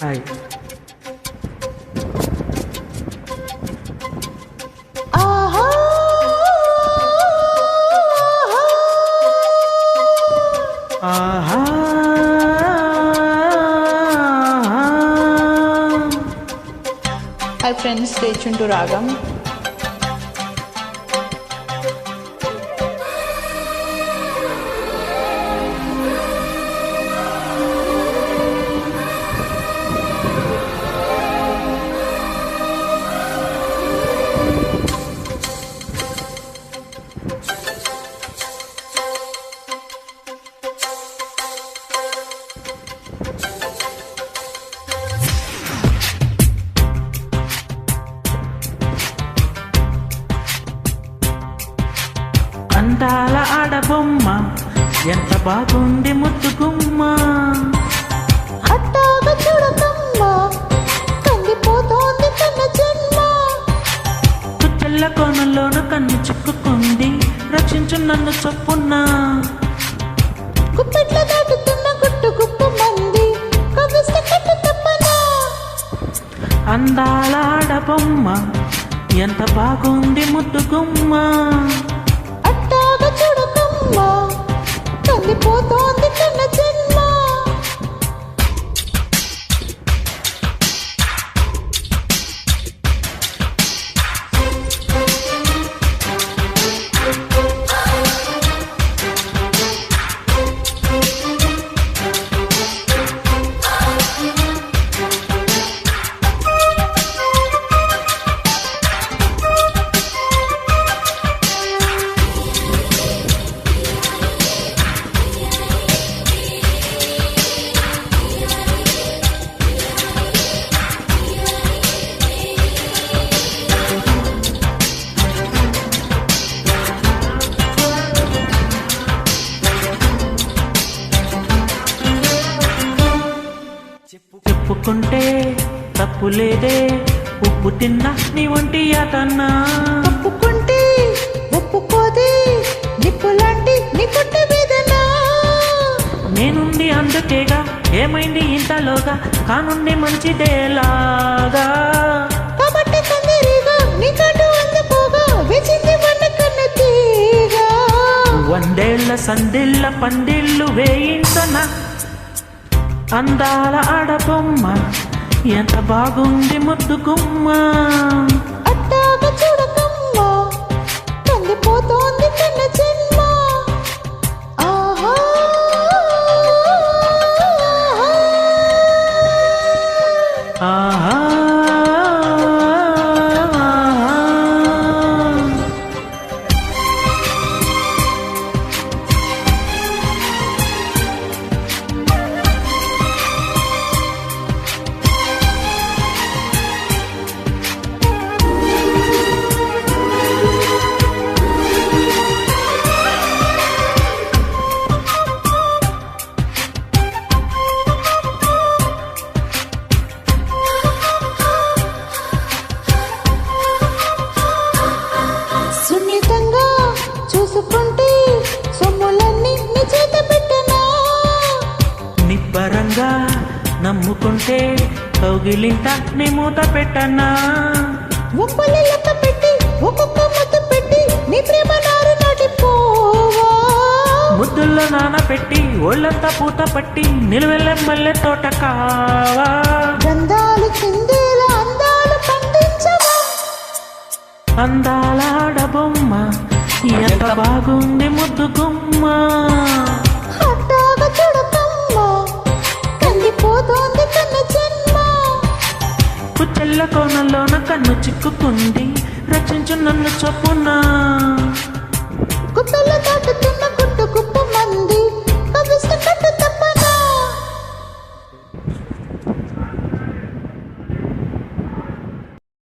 Hi. ఆహా Hi friends, stay tuned to Ragam. అందాల ఆడబొమ్మ ఎంత బాగుంది ముద్దుగుమ్మ. అట్టాగా చూడకమ్మా కందిపోతోంది కన్న జన్మ. కుచ్చెల్ల కోణంలోను కన్ను చిక్కుకుంది రక్షించు నన్ను చొప్పున్న. గుప్పెట్ల దాటుతున్న గుట్టు గుప్పు మంది కవిస్తే కట్టు తప్పనా. అందాల ఆడబొమ్మ ఎంత బాగుంది ముద్దుగుమ్మ. అట్టాగా చూడకమ్మా కందిపోతోంది కన్న జన్మ. చెప్పుకుంటే తప్పు లేదే, ఉప్పు తిన్నా నీ ఒంటి అతన్నా. ఒప్పుకుంటే ఒప్పుకోదే నిప్పులాంటి నీ పుట్ట వేదన. నేనుంది అందుకేగా, ఏమైంది ఇంతలోగా, కానుంది మంచిదేలాగా. కాబట్టి కందిరీగా నీ కాటు అందుకోగా వేచింది వన్న కన్న తీగా. వందేళ్ల సందిళ్ళ పందిళ్ళు వేయించనా. అందాల ఆడబొమ్మ ఎంత బాగుంది ముద్దుగుమ్మ. అట్టాగా చూడకమ్మా కందిపోతోంది కన్న జన్మ. ఆహా ఆహా సున్నితంగా చూసుకుంటే సొమ్ములన్నీ నీ చేత పెట్టనా. నిబ్బరంగా నమ్ముకుంటే కౌగిలింట నీ మూత పెట్టన్నా. ఒప్పలి లెక్క పెట్టి ఒక్కొక్క ముద్దు పెట్టి నీ ప్రేమ నారు నాటిపోవా. ముద్దుల్లో నానపెట్టి ఒళ్ళంతా పూత పట్టి నిలువెల్లెమ్మల్లె తోట కావా. గంధాలు చిందేలా అందాలు పండించవా. అందాల ఆడబొమ్మ ఎంత బాగుంది ముద్దుగుమ్మ. అట్టాగా చూడకమ్మా కందిపోతోంది కన్న జన్మ. కుచ్చెల్ల కోణంలోన కన్ను చిక్కుకుంది రక్షించు నన్ను చొప్పున. గుప్పెలు దాటుతున్న